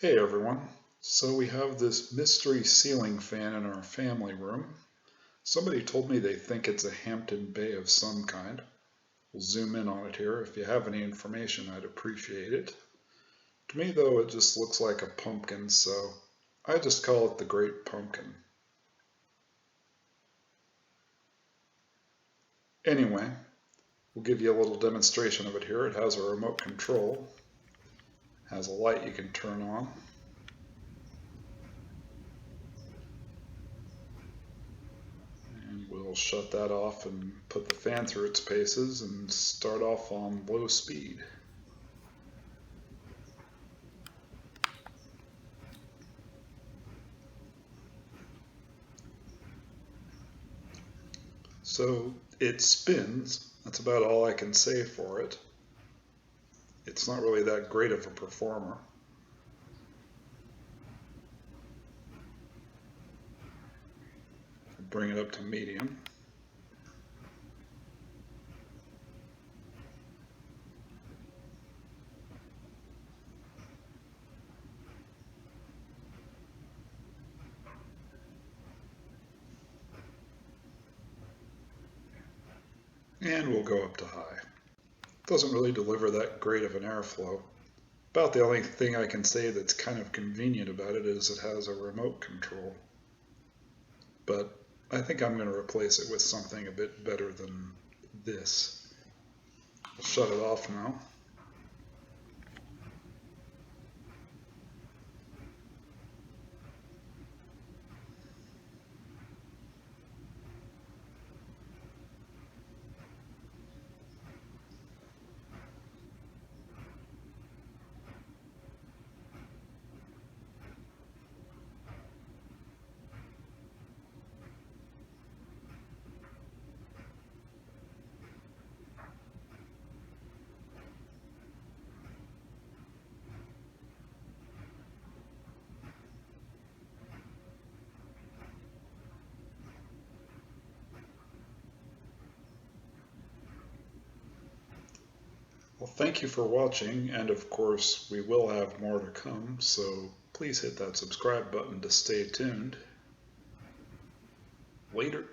Hey everyone. So we have this mystery ceiling fan in our family room. Somebody told me they think it's a Hampton Bay of some kind. We'll zoom in on it here. If you have any information, I'd appreciate it. To me though, it just looks like a pumpkin, so I just call it the Great Pumpkin. Anyway, we'll give you a little demonstration of it here. It has a remote control, has a light you can turn on. We'll shut that off and put the fan through its paces and start off on low speed. So it spins. That's about all I can say for it. It's not really that great of a performer. Bring it up to medium. And we'll go up to high. Doesn't really deliver that great of an airflow. About the only thing I can say that's kind of convenient about it is it has a remote control. But I think I'm going to replace it with something a bit better than this. I'll shut it off now. Well, thank you for watching, and of course we will have more to come, so please hit that subscribe button to stay tuned. Later.